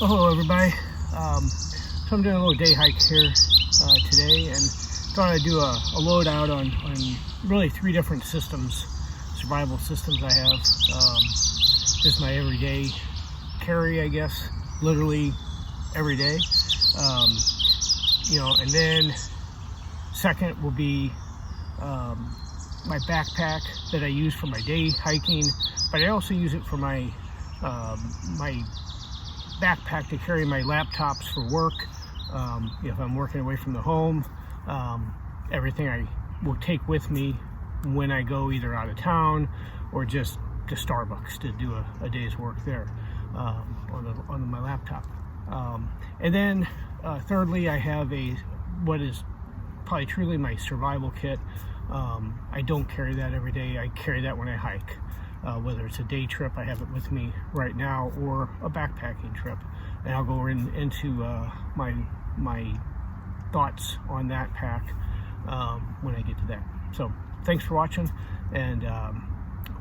Well, hello everybody. So I'm doing a little day hike here today, and thought I'd do a loadout on really 3 different systems, survival systems I have. Just my everyday carry, I guess, literally every day. And then second will be my backpack that I use for my day hiking, but I also use it for my backpack to carry my laptops for work. If I'm working away from the home, everything I will take with me when I go either out of town or just to Starbucks to do a day's work there on my laptop. And then thirdly, I have what is probably truly my survival kit. I don't carry that every day. I carry that when I hike. Whether it's a day trip, I have it with me right now, or a backpacking trip, and I'll go into my thoughts on that pack when I get to that. So thanks for watching, and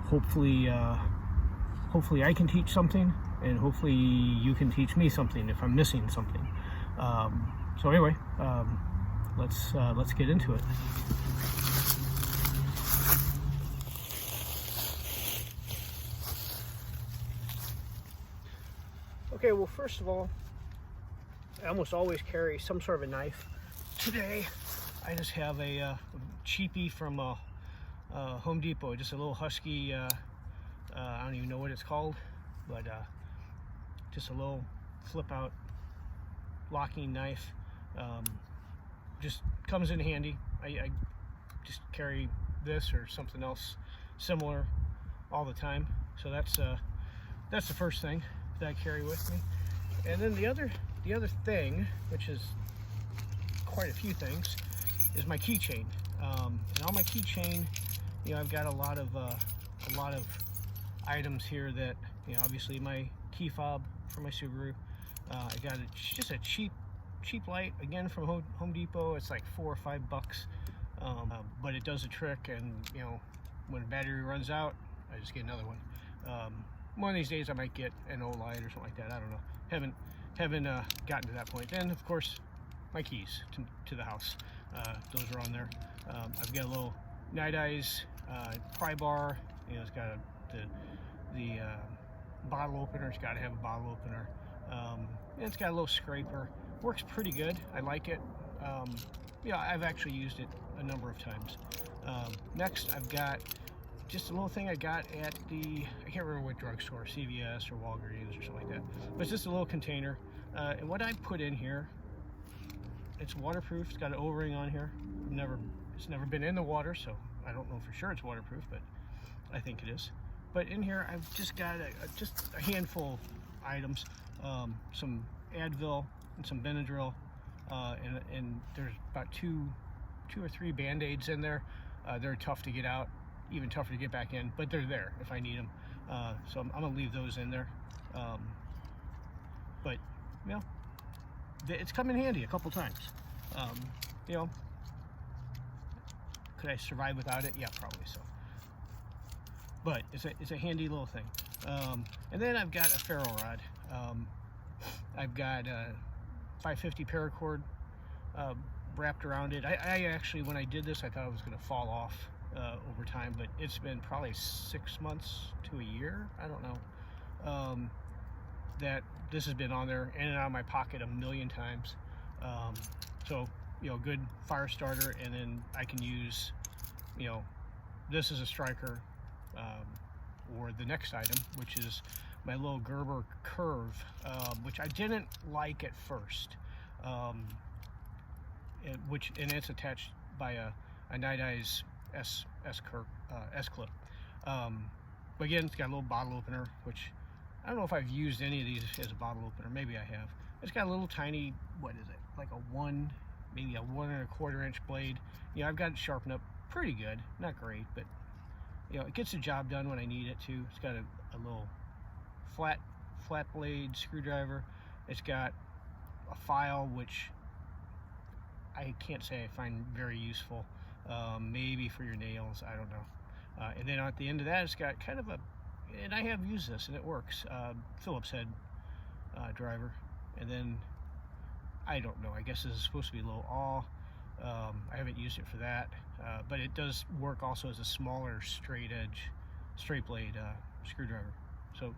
hopefully I can teach something, and hopefully you can teach me something if I'm missing something. So anyway, let's get into it. Okay, well, first of all, I almost always carry some sort of a knife. Today, I just have a cheapie from Home Depot, just a little husky, I don't even know what it's called, but just a little flip-out locking knife. Just comes in handy. I just carry this or something else similar all the time. So that's the first thing that I carry with me. And then the other thing, which is quite a few things, is my keychain. And on my keychain, I've got a lot of items here that, obviously my key fob for my Subaru. I got just a cheap light, again, from Home Depot. It's like $4 or $5, but it does a trick. And when the battery runs out, I just get another one. One of these days I might get an old light or something like that. I don't know. Haven't gotten to that point. Then, of course, my keys to the house. Those are on there. I've got a little Night Eyes pry bar. It's got the bottle opener. It's got to have a bottle opener. And it's got a little scraper. Works pretty good. I like it. I've actually used it a number of times. Next, I've got just a little thing I got at I can't remember what drugstore, CVS or Walgreens or something like that. But it's just a little container. And what I put in here, it's waterproof. It's got an O-ring on here. It's never been in the water, so I don't know for sure it's waterproof, but I think it is. But in here, I've just got just a handful of items. Some Advil and some Benadryl, and there's about two or three Band-Aids in there. They're tough to get out, even tougher to get back in, but they're there if I need them. So I'm gonna leave those in there. But it's come in handy a couple times. Could I survive without it? Yeah, probably so. But it's a handy little thing. And then I've got a ferro rod. I've got a 550 paracord wrapped around it. I actually, when I did this, I thought it was going to fall off over time, but it's been probably 6 months to a year, I don't know, that this has been on there, in and out of my pocket a million times. So good fire starter. And then I can use this is a striker, or the next item, which is my little Gerber curve, which I didn't like at first, and it's attached by a Night Eyes S clip. But again, it's got a little bottle opener, which I don't know if I've used any of these as a bottle opener. Maybe I have. It's got a little tiny, what is it, like maybe a 1 1/4 inch blade. I've got it sharpened up pretty good, not great, but it gets the job done when I need it to. It's got a little flat blade screwdriver. It's got a file, which I can't say I find very useful. Maybe for your nails, I don't know. And then at the end of that, it's got kind of and I have used this and it works, Phillips head driver. and then I don't know, I guess this is supposed to be low all. I haven't used it for that, but it does work also as a smaller straight blade screwdriver. So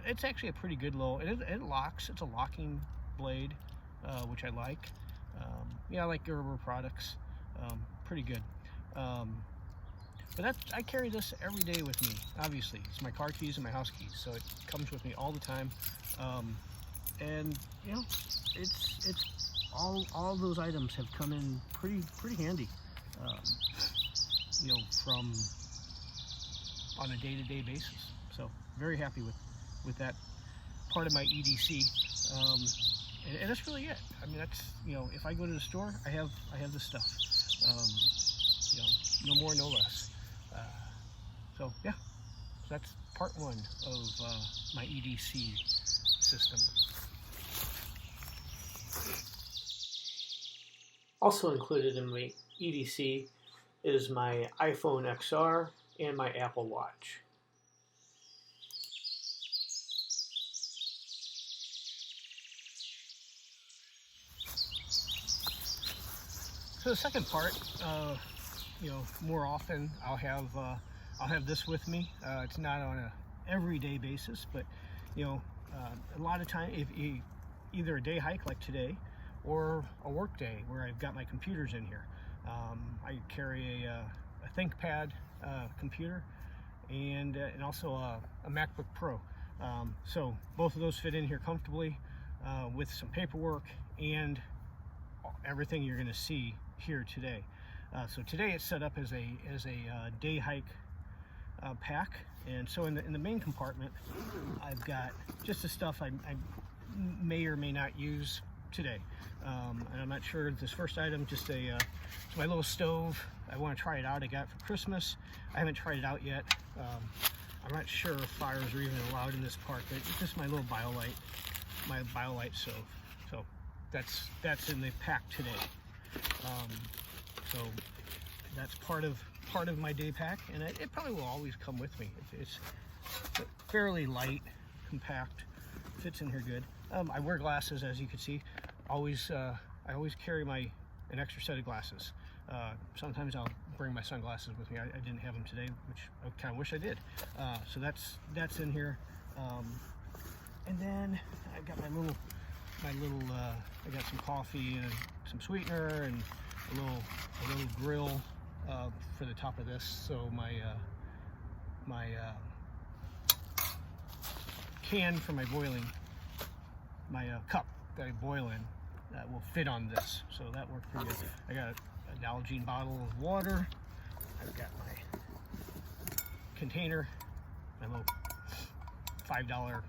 it's actually a pretty good low. It locks. It's a locking blade, which I like. Yeah, I like Gerber products. Pretty good. But I carry this every day with me. Obviously, it's my car keys and my house keys, so it comes with me all the time. And you know, it's all those items have come in pretty handy. You know, from on a day-to-day basis. So very happy with that part of my EDC. And that's really it. I mean, that's, you know, if I go to the store, I have this stuff. You know, no more, no less. So yeah, so that's part one of my EDC system. Also included in my EDC is my iPhone XR and my Apple Watch. So the second part, you know, more often I'll have this with me. It's not on a everyday basis, but you know, a lot of time, if either a day hike like today, or a work day where I've got my computers in here. I carry a ThinkPad computer and also a MacBook Pro. So both of those fit in here comfortably with some paperwork and everything you're going to see here today. So today it's set up as a day hike pack, and so in the main compartment I've got just the stuff I may or may not use today. And I'm not sure, this first item, just it's my little stove. I want to try it out. I got it for Christmas. I haven't tried it out yet. I'm not sure if fires are even allowed in this park, but it's just my little my BioLite stove. So that's in the pack today. So that's part of my day pack, and it probably will always come with me. It's fairly light, compact, fits in here good. I wear glasses, as you can see. I always carry an extra set of glasses. Sometimes I'll bring my sunglasses with me. I didn't have them today, which I kind of wish I did. So that's in here. And then I've got my little I got some coffee and some sweetener and a little grill for the top of this. So my can for my boiling, my cup that I boil in, that will fit on this, so that worked pretty good. I got a Nalgene bottle of water. I've got my container, my little $5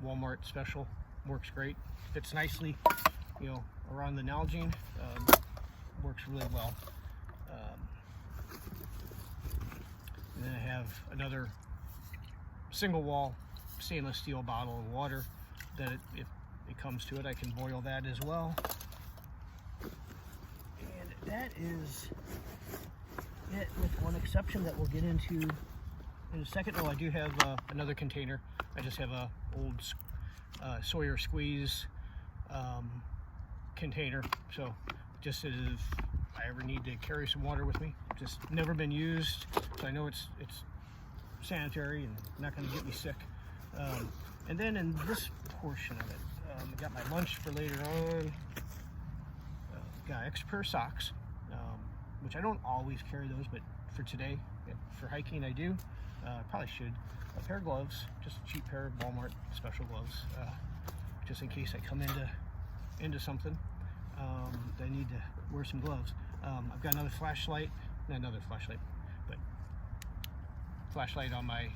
Walmart special. Works great, fits nicely, you know, around the Nalgene. Works really well. And then I have another single wall stainless steel bottle of water that if it comes to it, I can boil that as well. And that is it, with one exception that we'll get into in a second. Oh, I do have another container. I just have a old Sawyer squeeze container, so just if I ever need to carry some water with me. Just never been used, so I know it's sanitary and not going to get me sick. And then in this portion of it, I got my lunch for later on. Got an extra pair of socks, which I don't always carry those, but for today, for hiking, I do. Probably should. A pair of gloves, just a cheap pair of Walmart special gloves, just in case I come into something that I need to wear some gloves. I've got another flashlight, not another flashlight, but flashlight on my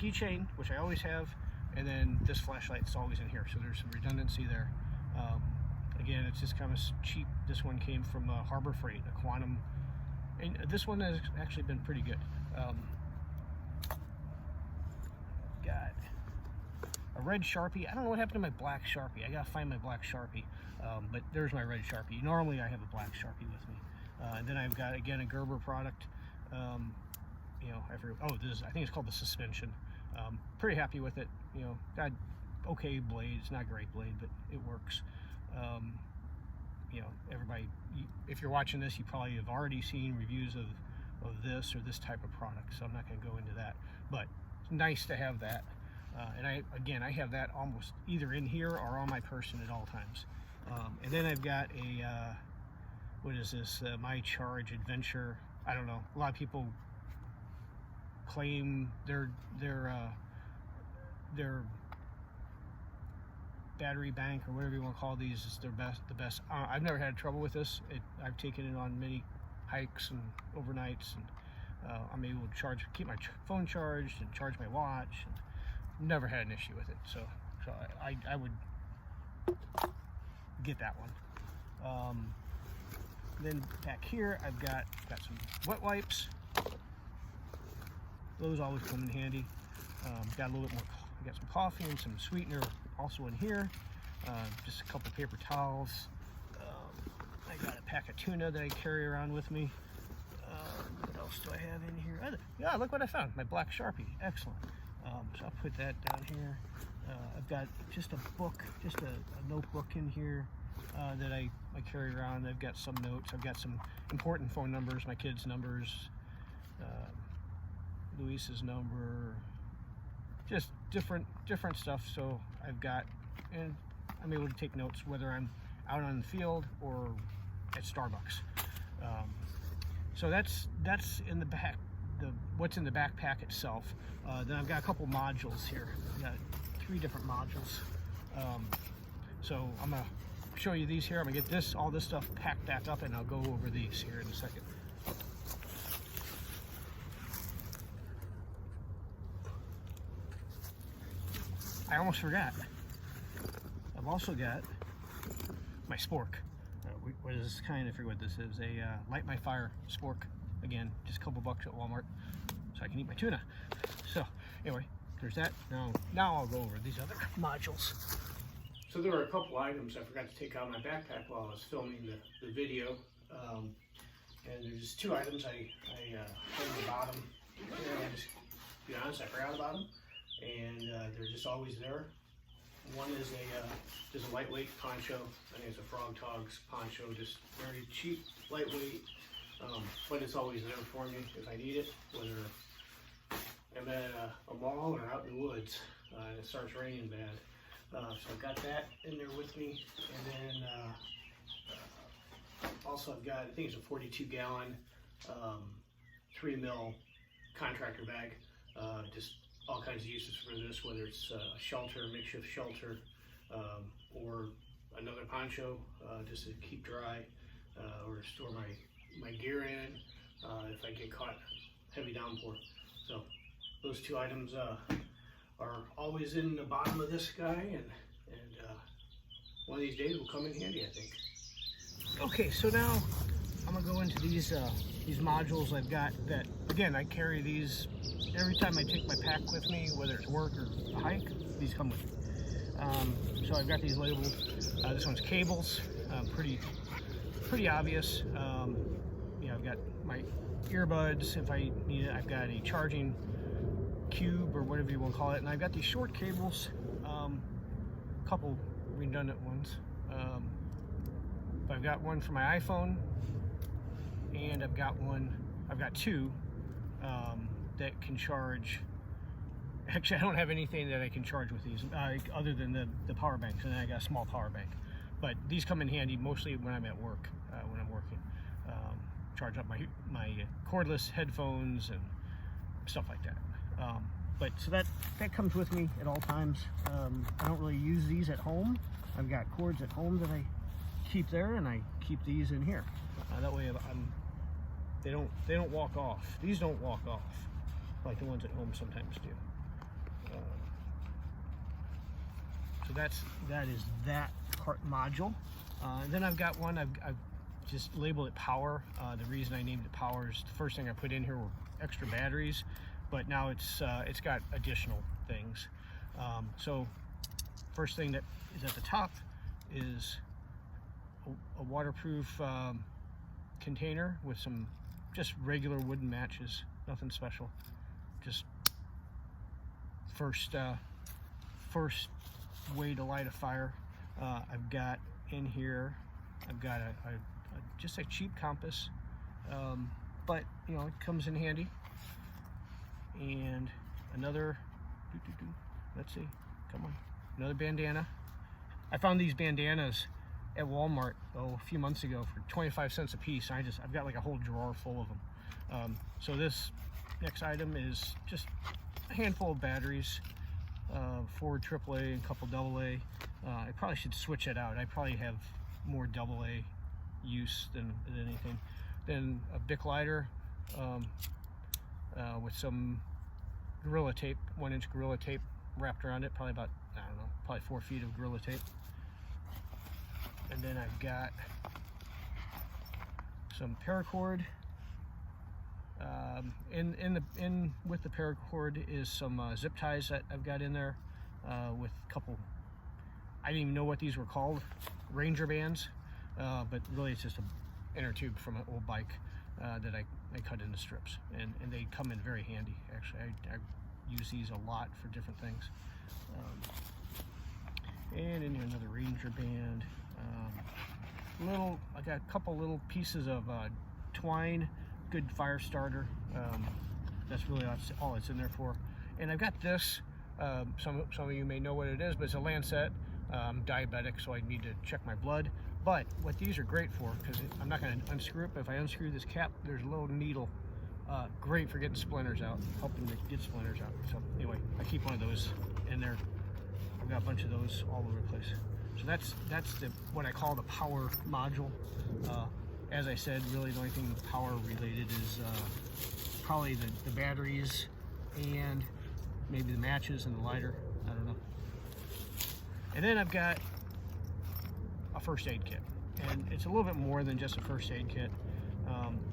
keychain, which I always have, and then this flashlight's always in here, so there's some redundancy there. Again, it's just kind of cheap. This one came from Harbor Freight, a Quantum, and this one has actually been pretty good. Got a red Sharpie. I don't know what happened to my black Sharpie. I gotta find my black Sharpie, but there's my red Sharpie. Normally I have a black Sharpie with me. And then I've got, again, a Gerber product. You know, I think it's called the Suspension. Pretty happy with it. You know, got okay blade. It's not a great blade, but it works. You know, everybody, if you're watching this, you probably have already seen reviews of this or this type of product, so I'm not going to go into that, but it's nice to have that. And I have that almost either in here or on my person at all times. And then I've got a what is this, My Charge Adventure. I don't know, a lot of people claim their battery bank or whatever you want to call these is the best. I've never had trouble with this. I've taken it on many hikes and overnights, and I'm able to keep my phone charged and charge my watch, and never had an issue with it. So I would get that one. Then back here I've got some wet wipes. Those always come in handy. Got a little bit more. I got some coffee and some sweetener also in here. Just a couple paper towels. I got a pack of tuna that I carry around with me. What else do I have in here? Yeah, look what I found. My black Sharpie. Excellent. So I'll put that down here. I've got just a book, just a notebook in here that I carry around. I've got some notes. I've got some important phone numbers, my kids' numbers, Luis's number, just different stuff. So I've got, and I'm able to take notes whether I'm out on the field or at Starbucks. So that's in the back, what's in the backpack itself. Then I've got a couple modules here. I've got 3 different modules. So I'm gonna show you these here. I'm gonna get all this stuff packed back up, and I'll go over these here in a second. I almost forgot. I've also got my spork. What is this kind? I forget what this is. A Light My Fire spork. Again, just a couple bucks at Walmart, so I can eat my tuna. So anyway, there's that. Now I'll go over these other modules. So there were a couple items I forgot to take out of my backpack while I was filming the video. And there's just 2 items I put in the bottom. And just to be honest, I forgot about them, and they're just always there. One is just a lightweight poncho. I think it's a Frog Togs poncho, just very cheap, lightweight, but it's always there for me if I need it, whether I'm at a mall or out in the woods and it starts raining bad. So I've got that in there with me, and then also I've got, I think it's a 42-gallon 3mm contractor bag. Just all kinds of uses for this, whether it's a shelter, makeshift shelter, or another poncho just to keep dry, or store my gear in if I get caught heavy downpour. So those 2 items are always in the bottom of this guy, and one of these days will come in handy, I think. Okay, so now I'm gonna go into these modules I've got. That again, I carry these every time I take my pack with me, whether it's work or a hike. These come with me. So I've got these labeled. This one's cables, pretty obvious. You know, I've got my earbuds if I need it. I've got a charging cube or whatever you want to call it, and I've got these short cables, couple redundant ones. But I've got one for my iPhone, and I've got 2 that can charge. Actually, I don't have anything that I can charge with these other than the power banks, and then I got a small power bank. But these come in handy mostly when I'm at work, when I'm working. Charge up my cordless headphones and stuff like that. But so that comes with me at all times. I don't really use these at home. I've got cords at home that I keep there, and I keep these in here. That way they don't walk off. These don't walk off like the ones at home sometimes do. So that is that part module. And then I've got one, I've just labeled it power. The reason I named it power is the first thing I put in here were extra batteries, but now it's got additional things. So first thing that is at the top is a waterproof container with some just regular wooden matches, nothing special. Just first way to light a fire. I've got in here, I've got just a cheap compass, but you know, it comes in handy. And another, let's see, come on, another bandana. I found these bandanas at Walmart a few months ago for 25 cents a piece. I've got like a whole drawer full of them. So this next item is just a handful of batteries, 4 AAA and a couple AA. I probably should switch it out. I probably have more AA use than anything. Then a Bic lighter with some Gorilla Tape, 1-inch Gorilla Tape wrapped around it, probably about, I don't know, probably 4 feet of Gorilla Tape. And then I've got some paracord. With the paracord is some zip ties that I've got in there with a couple, I didn't even know what these were called, Ranger bands, but really it's just an inner tube from an old bike that I cut into strips, and they come in very handy. Actually, I use these a lot for different things. And in here another Ranger band. I got a couple little pieces of twine, good fire starter. That's really all it's in there for. And I've got this. Some of you may know what it is, but it's a Lancet. I'm diabetic, so I need to check my blood. But what these are great for, because I'm not going to unscrew it, but if I unscrew this cap, there's a little needle. Great for getting splinters out, helping to get splinters out. So anyway, I keep one of those in there. I've got a bunch of those all over the place. So that's what I call the power module. As I said, really the only thing power related is probably the batteries and maybe the matches and the lighter. I don't know. And then I've got a first aid kit, and it's a little bit more than just a first aid kit.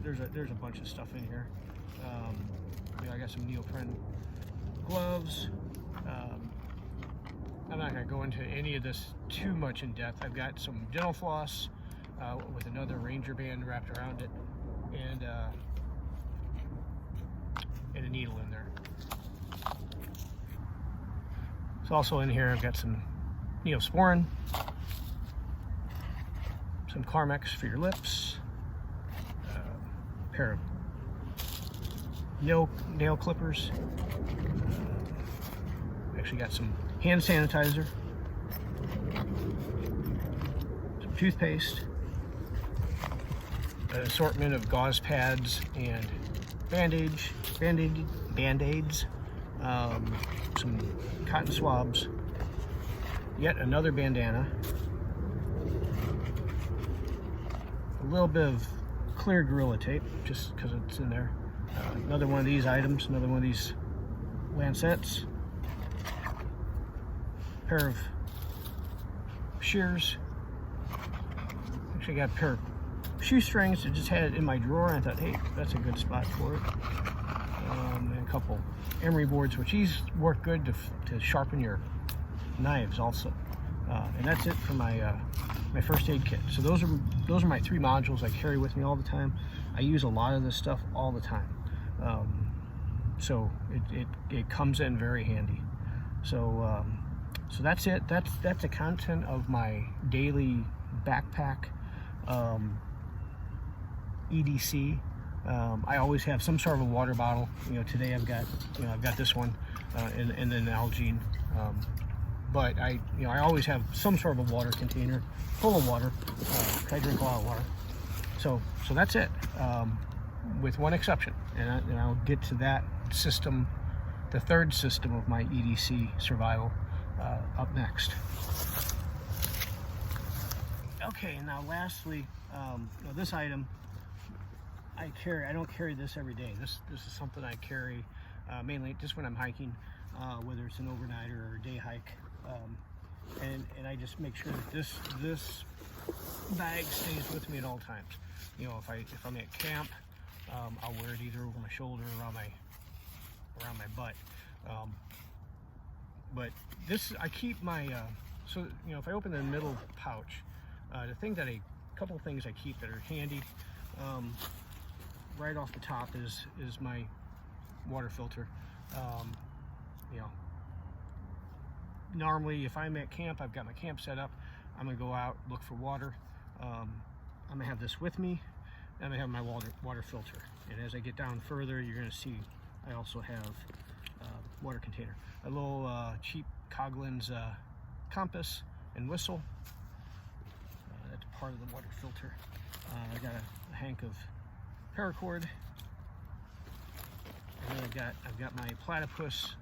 There's a bunch of stuff in here. I got some neoprene gloves. I'm not going to go into any of this too much in depth. I've got some dental floss with another Ranger band wrapped around it, and a needle in there. So also in here I've got some Neosporin, some Carmex for your lips, a pair of nail clippers. Actually got some hand sanitizer, some toothpaste, an assortment of gauze pads and band-aids, some cotton swabs, yet another bandana, a little bit of clear Gorilla Tape, just because it's in there, another one of these items, another one of these Lancets, a pair of shears. Actually got a pair of shoestrings. I just had it in my drawer, and I thought, hey, that's a good spot for it. And a couple emery boards, which these work good to sharpen your knives also. And that's it for my my first aid kit. So those are my 3 modules I carry with me all the time. I use a lot of this stuff all the time. So it comes in very handy. So so that's it. That's the content of my daily backpack EDC. I always have some sort of a water bottle. Today I've got this one and then Nalgene. But I always have some sort of a water container full of water. I drink a lot of water. So that's it, with one exception, and I'll get to that system, the third system of my EDC survival, up next. Okay, now lastly, this item I don't carry this every day. This is something I carry mainly just when I'm hiking, whether it's an overnighter or a day hike, and I just make sure that this bag stays with me at all times. If I'm at camp, I'll wear it either over my shoulder or around my butt. But this, I keep my so if I open the middle pouch, a couple of things I keep that are handy. Right off the top is my water filter. normally if I'm at camp, I've got my camp set up, I'm gonna go out, look for water. I'm gonna have this with me, and I'm gonna have my water filter. And as I get down further, you're gonna see I also have water container. A little cheap Coghlan's compass and whistle. That's part of the water filter. I got a hank of paracord. And then I've got my platypus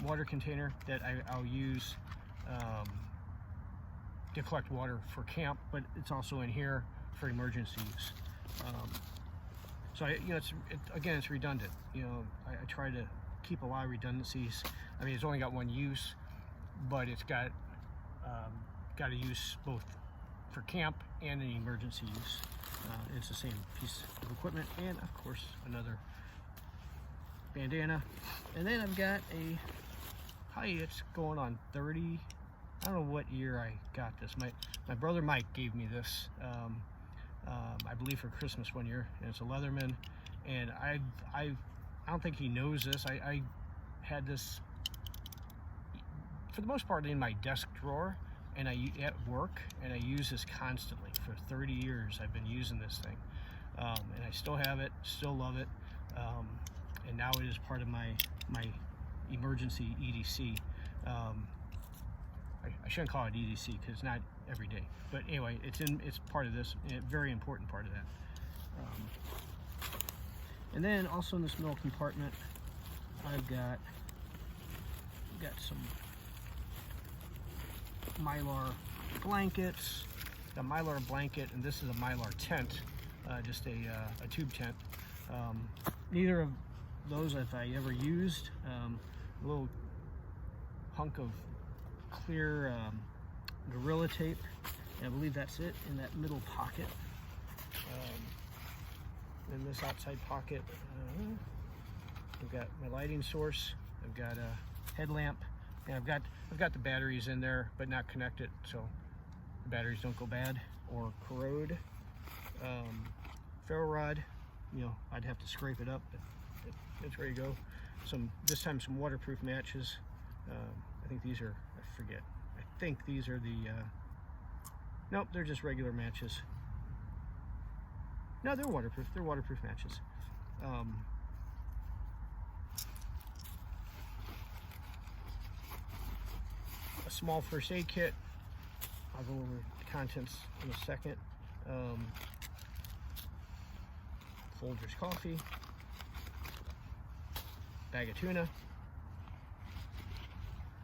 water container that I'll use to collect water for camp, but it's also in here for emergency use. So again, it's redundant. You know, I try to keep a lot of redundancies. I mean, it's only got one use, but it's got a use both for camp and an emergency use. It's the same piece of equipment, and of course another bandana. And then I've got it's going on 30. I don't know what year I got this. My brother Mike gave me this, I believe for Christmas one year, and it's a Leatherman. And I don't think he knows this. I had this for the most part in my desk drawer, and at work, and I use this constantly. For 30 years I've been using this thing, and I still have it, still love it, and now it is part of my emergency EDC. I shouldn't call it EDC because it's not every day, but anyway, it's part of this, a very important part of that. And then also in this middle compartment, I've got some Mylar blankets, a Mylar blanket, and this is a Mylar tent, just a tube tent. Neither of those have I ever used. A little hunk of clear Gorilla tape, and I believe that's it in that middle pocket. In this outside pocket, I've got my lighting source, I've got a headlamp, and I've got the batteries in there, but not connected, so the batteries don't go bad or corrode. Ferro rod, you know, I'd have to scrape it up, but it's ready to go. This time some waterproof matches. I think these are, I forget. I think these are the, nope, they're just regular matches. No, they're waterproof. They're waterproof matches. A small first aid kit. I'll go over the contents in a second. Folgers coffee. Bag of tuna.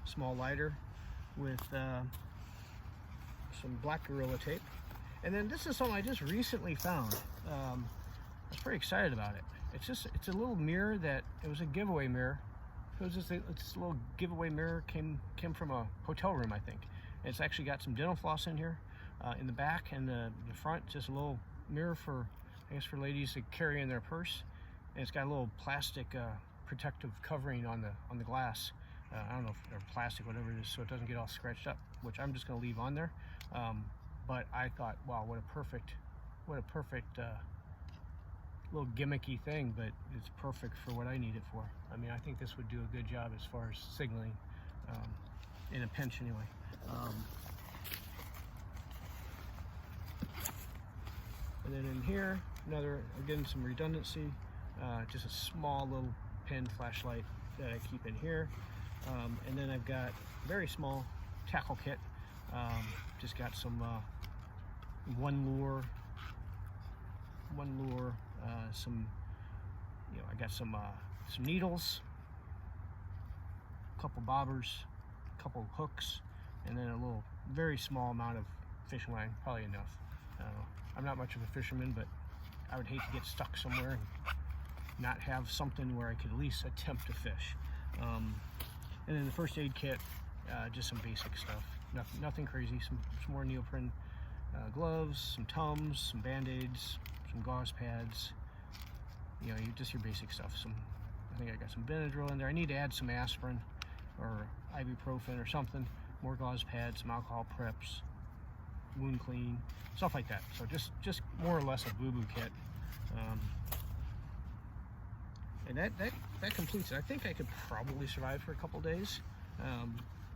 Small lighter with some black Gorilla tape. And then this is something I just recently found. I was pretty excited about it. It's a little mirror that, it was a giveaway mirror. It was just it's a little giveaway mirror, came from a hotel room, I think. And it's actually got some dental floss in here, in the back and the front. Just a little mirror for, I guess, for ladies to carry in their purse. And it's got a little plastic protective covering on the glass. I don't know if they're plastic, whatever it is, so it doesn't get all scratched up, which I'm just going to leave on there. But I thought, wow, what a perfect little gimmicky thing, but it's perfect for what I need it for. I mean, I think this would do a good job as far as signaling, in a pinch anyway. And then in here, again, some redundancy, just a small little pin flashlight that I keep in here. And then I've got a very small tackle kit. Just got some one lure, some, you know, I got some needles, a couple bobbers, a couple hooks, and then a little, very small amount of fishing line, probably enough. I'm not much of a fisherman, but I would hate to get stuck somewhere and not have something where I could at least attempt to fish. And then the first aid kit, just some basic stuff, nothing crazy. Some more neoprene gloves, some Tums, some Band-Aids, some gauze pads. You know, just your basic stuff. I think I got some Benadryl in there. I need to add some aspirin or ibuprofen or something. More gauze pads, some alcohol preps, wound clean, stuff like that. So just more or less a boo-boo kit. And that completes it. I think I could probably survive for a couple days.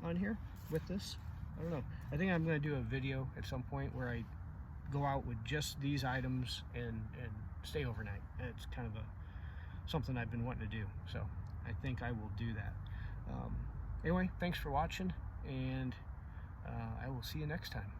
on here with this. I don't know. I think I'm going to do a video at some point where I go out with just these items and stay overnight. It's kind of something I've been wanting to do, so I think I will do that. Anyway, thanks for watching, and I will see you next time.